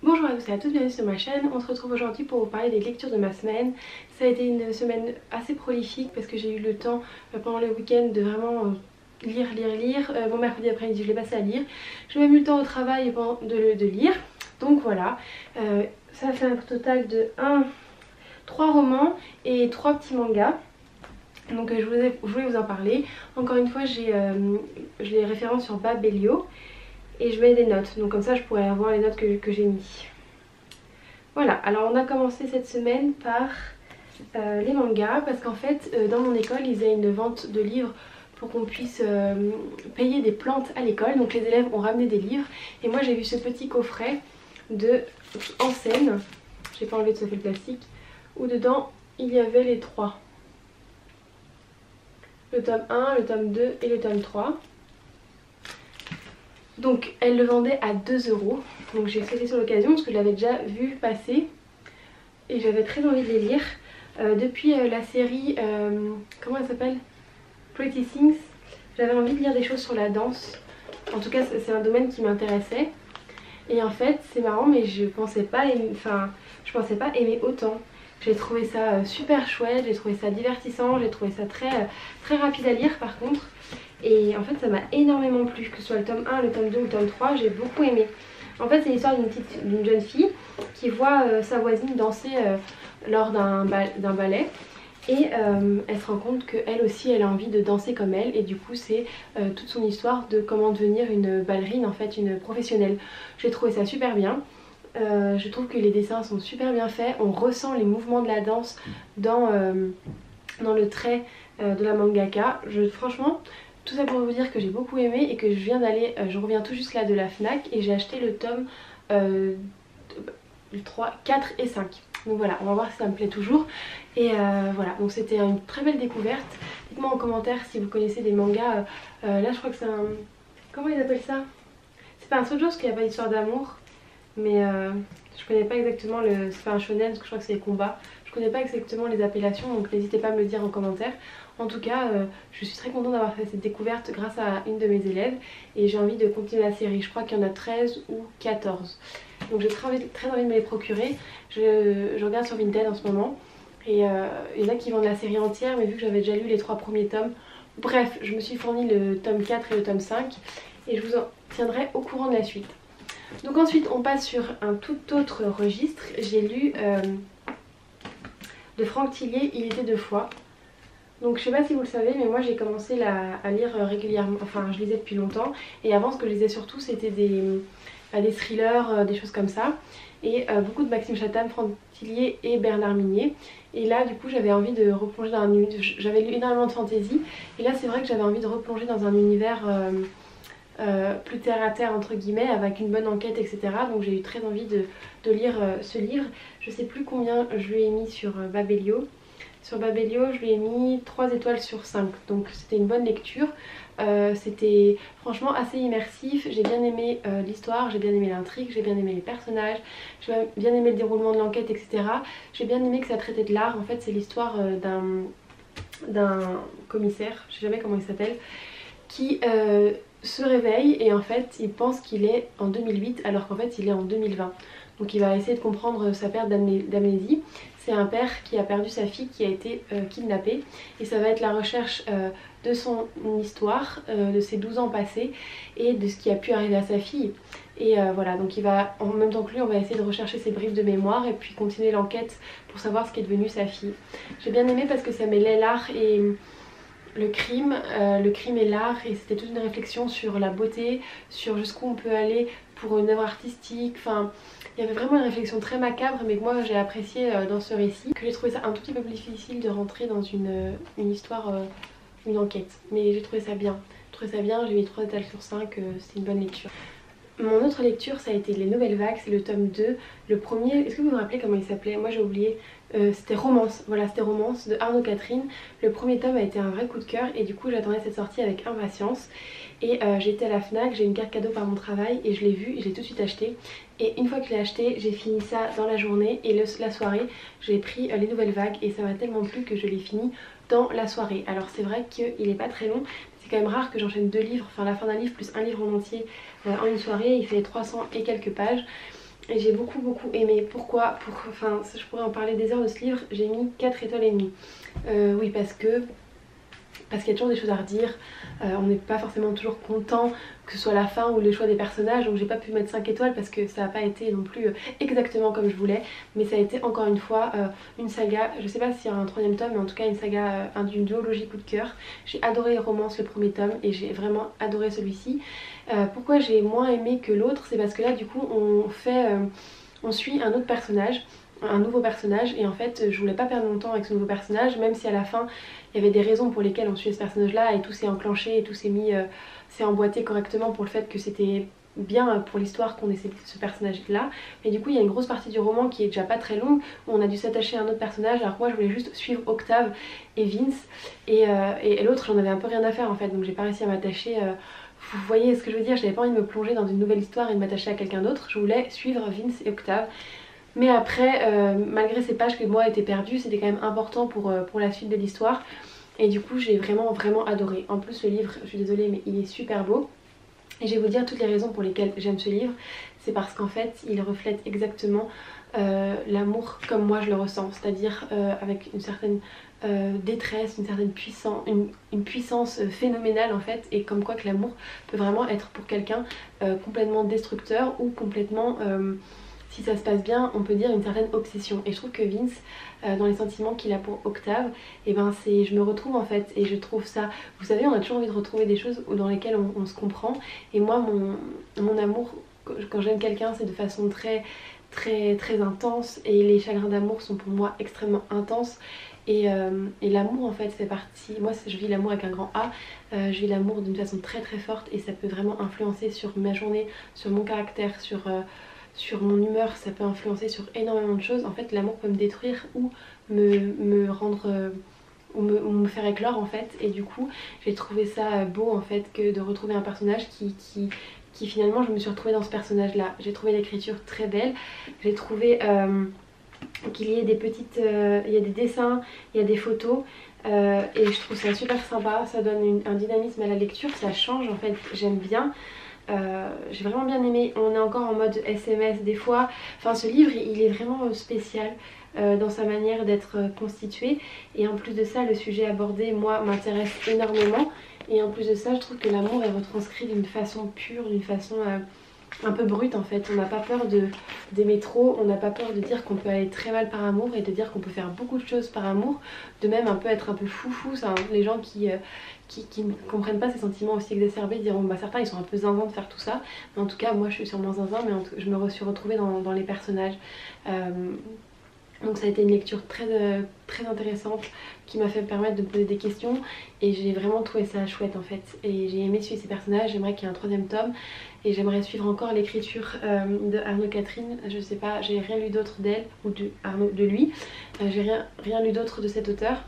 Bonjour à tous et à toutes, bienvenue sur ma chaîne. On se retrouve aujourd'hui pour vous parler des lectures de ma semaine. Ça a été une semaine assez prolifique parce que j'ai eu le temps pendant le week-end de vraiment lire. Mon mercredi après-midi je l'ai passé à lire. J'ai même eu le temps au travail de lire. Donc voilà, ça fait un total de 3 romans et 3 petits mangas. Donc je voulais vous en parler. Encore une fois j'ai les références sur Babelio. Et je mets des notes, donc comme ça je pourrais avoir les notes que j'ai mis. Voilà, alors on a commencé cette semaine par les mangas parce qu'en fait dans mon école ils faisaient une vente de livres pour qu'on puisse payer des plantes à l'école. Donc les élèves ont ramené des livres et moi j'ai vu ce petit coffret de en scène, j'ai pas enlevé tout à fait le plastique, où dedans il y avait les 3. Le tome 1, le tome 2 et le tome 3. Donc elle le vendait à 2 €. Donc j'ai sauté sur l'occasion parce que je l'avais déjà vu passer et j'avais très envie de les lire. Depuis la série, comment elle s'appelle, Pretty Things, j'avais envie de lire des choses sur la danse. En tout cas c'est un domaine qui m'intéressait. Et en fait c'est marrant mais je pensais pas aimer autant. J'ai trouvé ça super chouette, j'ai trouvé ça divertissant, j'ai trouvé ça très rapide à lire par contre. Et en fait ça m'a énormément plu, que ce soit le tome 1, le tome 2 ou le tome 3, j'ai beaucoup aimé. En fait c'est l'histoire d'une jeune fille qui voit sa voisine danser lors d'un ballet. Et elle se rend compte qu'elle aussi elle a envie de danser comme elle. Et du coup c'est toute son histoire de comment devenir une ballerine, en fait une professionnelle. J'ai trouvé ça super bien. Je trouve que les dessins sont super bien faits. On ressent les mouvements de la danse dans le trait de la mangaka. Franchement, tout ça pour vous dire que j'ai beaucoup aimé et que je reviens tout juste là de la FNAC et j'ai acheté le tome 3, 4 et 5. Donc voilà, on va voir si ça me plaît toujours. Et voilà, donc c'était une très belle découverte. Dites-moi en commentaire si vous connaissez des mangas. Là je crois que c'est un... Comment ils appellent ça? C'est pas un shoujo parce qu'il n'y a pas d'histoire d'amour. Mais je connais pas exactement le... C'est pas un shonen parce que je crois que c'est les combats. Je connais pas exactement les appellations, donc n'hésitez pas à me le dire en commentaire. En tout cas, je suis très contente d'avoir fait cette découverte grâce à une de mes élèves. Et j'ai envie de continuer la série. Je crois qu'il y en a 13 ou 14. Donc j'ai très envie de me les procurer. Je regarde sur Vinted en ce moment. Et il y en a qui vendent la série entière, mais vu que j'avais déjà lu les 3 premiers tomes. Bref, je me suis fourni le tome 4 et le tome 5. Et je vous en tiendrai au courant de la suite. Donc ensuite on passe sur un tout autre registre. J'ai lu de Franck Tillier, Il était 2 fois. Donc je sais pas si vous le savez mais moi j'ai commencé à lire régulièrement, enfin je lisais depuis longtemps. Et avant ce que je lisais surtout c'était des thrillers, des choses comme ça. Et beaucoup de Maxime Chatham, Franck Tillier et Bernard Minet. Et là du coup j'avais envie de replonger dans un univers, j'avais lu énormément de fantasy. Et là c'est vrai que j'avais envie de replonger dans un univers... plus terre à terre entre guillemets, avec une bonne enquête etc. Donc j'ai eu très envie de lire ce livre. Je sais plus combien je lui ai mis sur Babelio. Sur Babelio je lui ai mis 3 étoiles sur 5. Donc c'était une bonne lecture. C'était franchement assez immersif. J'ai bien aimé l'histoire, j'ai bien aimé l'intrigue, j'ai bien aimé les personnages, j'ai bien aimé le déroulement de l'enquête etc. J'ai bien aimé que ça traitait de l'art. En fait c'est l'histoire d'un commissaire, je sais jamais comment il s'appelle, qui se réveille et en fait il pense qu'il est en 2008 alors qu'en fait il est en 2020. Donc il va essayer de comprendre sa perte d'amnésie. C'est un père qui a perdu sa fille qui a été kidnappée et ça va être la recherche de son histoire, de ses 12 ans passés et de ce qui a pu arriver à sa fille. Et voilà, donc il va, en même temps que lui, on va essayer de rechercher ses bribes de mémoire et puis continuer l'enquête pour savoir ce qui est devenu sa fille. J'ai bien aimé parce que ça mêlait l'art et... le crime et l'art, et c'était toute une réflexion sur la beauté, sur jusqu'où on peut aller pour une œuvre artistique. Enfin, il y avait vraiment une réflexion très macabre mais que moi j'ai apprécié dans ce récit. Que j'ai trouvé ça un tout petit peu plus difficile de rentrer dans une histoire, une enquête. Mais j'ai trouvé ça bien. J'ai mis 3 étoiles sur 5, c'était une bonne lecture. Mon autre lecture ça a été Les Nouvelles Vagues, c'est le tome 2. Le premier, est-ce que vous vous rappelez comment il s'appelait? Moi j'ai oublié. C'était Romance, voilà c'était Romance de Arnaud Catherine. Le premier tome a été un vrai coup de cœur et du coup j'attendais cette sortie avec impatience. Et j'étais à la FNAC, j'ai une carte cadeau par mon travail et je l'ai vu et j'ai tout de suite acheté. Et une fois que je l'ai acheté, j'ai fini ça dans la journée et la soirée j'ai pris Les Nouvelles Vagues et ça m'a tellement plu que je l'ai fini dans la soirée. Alors c'est vrai qu'il n'est pas très long, c'est quand même rare que j'enchaîne 2 livres, enfin la fin d'un livre plus un livre en entier en une soirée. Il fait 300 et quelques pages. et j'ai beaucoup aimé. Pourquoi? Enfin, je pourrais en parler des heures de ce livre. J'ai mis 4 étoiles et demie. Oui, parce qu'il y a toujours des choses à redire, on n'est pas forcément toujours content que ce soit la fin ou le choix des personnages, donc j'ai pas pu mettre 5 étoiles parce que ça n'a pas été non plus exactement comme je voulais, mais ça a été encore une fois une saga, je sais pas s'il y aura un 3ème tome, mais en tout cas une saga, d'une duologie coup de cœur. J'ai adoré Romance le 1er tome et j'ai vraiment adoré celui-ci. Pourquoi j'ai moins aimé que l'autre, c'est parce que là du coup on suit un autre personnage, un nouveau personnage, et en fait je voulais pas perdre mon temps avec ce nouveau personnage, même si à la fin il y avait des raisons pour lesquelles on suivait ce personnage là et tout s'est enclenché et tout s'est mis, s'est emboîté correctement pour le fait que c'était bien pour l'histoire qu'on ait ce personnage là. Mais du coup il y a une grosse partie du roman qui est déjà pas très longue où on a dû s'attacher à un autre personnage, alors que moi je voulais juste suivre Octave et Vince, et l'autre j'en avais un peu rien à faire en fait, donc j'ai pas réussi à m'attacher. Vous voyez ce que je veux dire, j'avais pas envie de me plonger dans une nouvelle histoire et de m'attacher à quelqu'un d'autre, je voulais suivre Vince et Octave. Mais après, malgré ces pages que moi étaient perdues, c'était quand même important pour la suite de l'histoire. Et du coup j'ai vraiment adoré. En plus le livre, je suis désolée mais il est super beau. Et je vais vous dire toutes les raisons pour lesquelles j'aime ce livre. C'est parce qu'en fait il reflète exactement l'amour comme moi je le ressens. C'est-à-dire avec une certaine détresse, une certaine puissance, une puissance phénoménale en fait. Et comme quoi que l'amour peut vraiment être pour quelqu'un complètement destructeur ou complètement... si ça se passe bien, on peut dire une certaine obsession. Et je trouve que Vince, dans les sentiments qu'il a pour Octave, et ben je me retrouve en fait. Et je trouve ça, vous savez, on a toujours envie de retrouver des choses dans lesquelles on se comprend. Et moi, mon amour, quand j'aime quelqu'un, c'est de façon très intense. Et les chagrins d'amour sont pour moi extrêmement intenses. Et l'amour en fait fait partie, moi je vis l'amour avec un grand A, je vis l'amour d'une façon très forte. Et ça peut vraiment influencer sur ma journée, sur mon caractère, sur mon humeur, ça peut influencer sur énormément de choses. En fait l'amour peut me détruire ou me rendre ou me faire éclore en fait. Et du coup j'ai trouvé ça beau en fait que de retrouver un personnage qui finalement je me suis retrouvée dans ce personnage là. J'ai trouvé l'écriture très belle, j'ai trouvé qu'il y ait des petites, il y a des dessins, il y a des photos. Et je trouve ça super sympa, ça donne un dynamisme à la lecture, ça change en fait, j'aime bien. J'ai vraiment bien aimé. On est encore en mode SMS des fois. Enfin ce livre il est vraiment spécial dans sa manière d'être constitué. Et en plus de ça le sujet abordé moi m'intéresse énormément. Et en plus de ça je trouve que l'amour est retranscrit d'une façon pure, d'une façon un peu brute en fait. On n'a pas peur d'aimer trop, on n'a pas peur de dire qu'on peut aller très mal par amour et de dire qu'on peut faire beaucoup de choses par amour. De même un peu être un peu foufou, ça, hein. Les gens qui ne comprennent pas ces sentiments aussi exacerbés diront bah certains ils sont un peu zinzins de faire tout ça. Mais en tout cas moi je suis sûrement zinzin, mais je me suis retrouvée dans les personnages. Donc ça a été une lecture très intéressante qui m'a fait me permettre de me poser des questions. Et j'ai vraiment trouvé ça chouette en fait. Et j'ai aimé suivre ces personnages, j'aimerais qu'il y ait un 3ème tome. Et j'aimerais suivre encore l'écriture de Arnaud Catherine. Je sais pas, j'ai rien lu d'autre d'elle ou de lui. J'ai rien lu d'autre de cet auteur.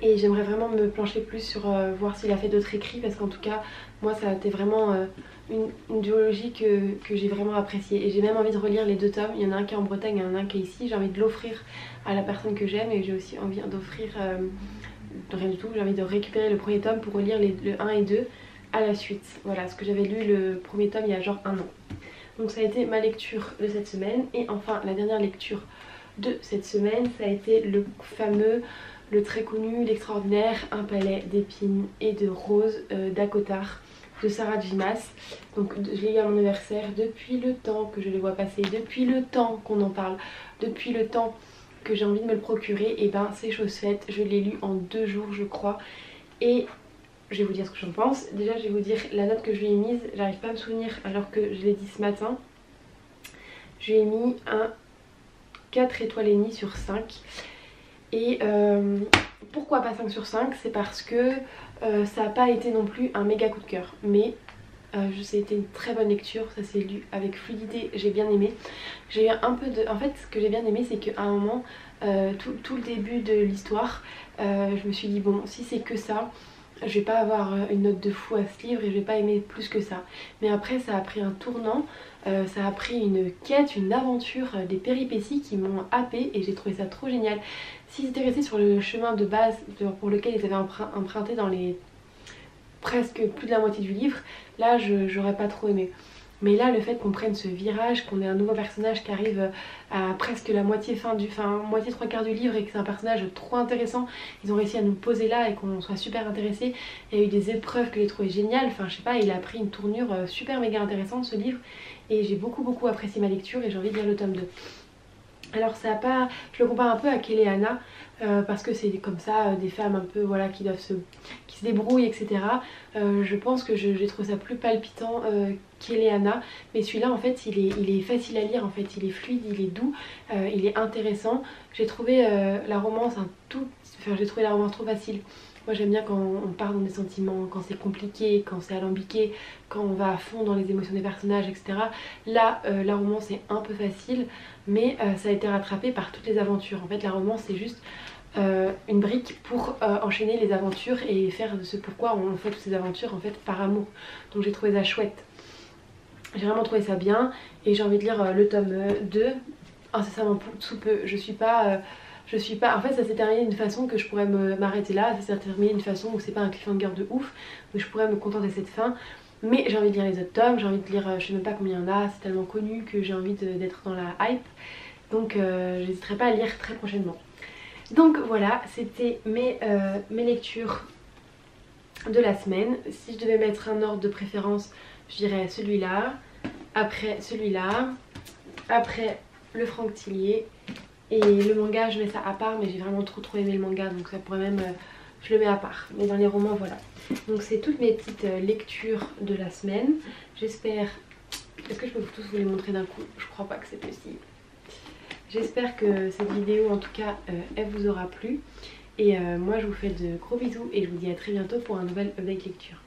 Et j'aimerais vraiment me plancher plus sur voir s'il a fait d'autres écrits, parce qu'en tout cas moi ça a été vraiment une duologie que j'ai vraiment appréciée. Et j'ai même envie de relire les 2 tomes, il y en a un qui est en Bretagne et un qui est ici. J'ai envie de l'offrir à la personne que j'aime, et j'ai aussi envie d'offrir rien du tout, j'ai envie de récupérer le 1er tome pour relire le 1 et 2 à la suite. Voilà, parce que j'avais lu le 1er tome il y a genre 1 an. Donc ça a été ma lecture de cette semaine. Et enfin la dernière lecture de cette semaine, ça a été le fameux, le très connu, l'extraordinaire Un palais d'épines et de roses d'Acotar de Sarah J. Maas. Donc je l'ai eu à mon anniversaire. Depuis le temps que je le vois passer, depuis le temps qu'on en parle, depuis le temps que j'ai envie de me le procurer, et ben c'est chose faite. Je l'ai lu en 2 jours je crois. Et je vais vous dire ce que j'en pense. Déjà je vais vous dire la note que je lui ai mise. J'arrive pas à me souvenir alors que je l'ai dit ce matin. Je lui ai mis un 4 étoiles et demie sur 5. Et pourquoi pas 5 sur 5? C'est parce que ça n'a pas été non plus un méga coup de cœur. Mais c'était une très bonne lecture, ça s'est lu avec fluidité, j'ai bien aimé. J'ai eu un peu de... En fait ce que j'ai bien aimé c'est qu'à un moment, tout le début de l'histoire, je me suis dit bon si c'est que ça, je vais pas avoir une note de fou à ce livre et je vais pas aimer plus que ça. Mais après ça a pris un tournant, ça a pris une quête, une aventure, des péripéties qui m'ont happée et j'ai trouvé ça trop génial. S'ils étaient restés sur le chemin de base pour lequel ils avaient emprunté dans les presque plus de la moitié du livre, là j'aurais pas trop aimé. Mais là le fait qu'on prenne ce virage, qu'on ait un nouveau personnage qui arrive à presque la moitié moitié trois quarts du livre et que c'est un personnage trop intéressant, ils ont réussi à nous poser là et qu'on soit super intéressés. Il y a eu des épreuves que j'ai trouvé géniales, enfin je sais pas, il a pris une tournure super méga intéressante ce livre et j'ai beaucoup apprécié ma lecture et j'ai envie de lire le tome 2. Alors ça a pas, je le compare un peu à Kéléana parce que c'est comme ça des femmes un peu voilà qui se débrouillent, etc. Je pense que j'ai trouvé ça plus palpitant qu'Eleana, mais celui-là en fait il est facile à lire, en fait il est fluide, il est doux, il est intéressant. J'ai trouvé la romance j'ai trouvé la romance trop facile. Moi j'aime bien quand on part dans des sentiments, quand c'est compliqué, quand c'est alambiqué, quand on va à fond dans les émotions des personnages, etc. Là la romance est un peu facile, mais ça a été rattrapé par toutes les aventures. En fait la romance c'est juste une brique pour enchaîner les aventures et faire de ce pourquoi on fait toutes ces aventures en fait par amour. Donc j'ai trouvé ça chouette. J'ai vraiment trouvé ça bien et j'ai envie de lire le tome 2 incessamment sous peu. Je suis pas... En fait ça s'est terminé d'une façon que je pourrais m'arrêter là, ça s'est terminé d'une façon où c'est pas un cliffhanger de ouf, où je pourrais me contenter de cette fin. Mais j'ai envie de lire les autres tomes, j'ai envie de lire, je sais même pas combien il y en a, c'est tellement connu que j'ai envie d'être dans la hype. Donc j'hésiterai pas à lire très prochainement. Donc voilà, c'était mes lectures de la semaine. Si je devais mettre un ordre de préférence, je dirais celui-là, après celui-là, après le Franck Tillier. Et le manga je mets ça à part, mais j'ai vraiment trop aimé le manga, donc ça pourrait même... je le mets à part. Mais dans les romans voilà. Donc c'est toutes mes petites lectures de la semaine. J'espère... Est-ce que je peux tous vous les montrer d'un coup? Je crois pas que c'est possible. J'espère que cette vidéo en tout cas elle vous aura plu. Et moi je vous fais de gros bisous et je vous dis à très bientôt pour un nouvel update lecture.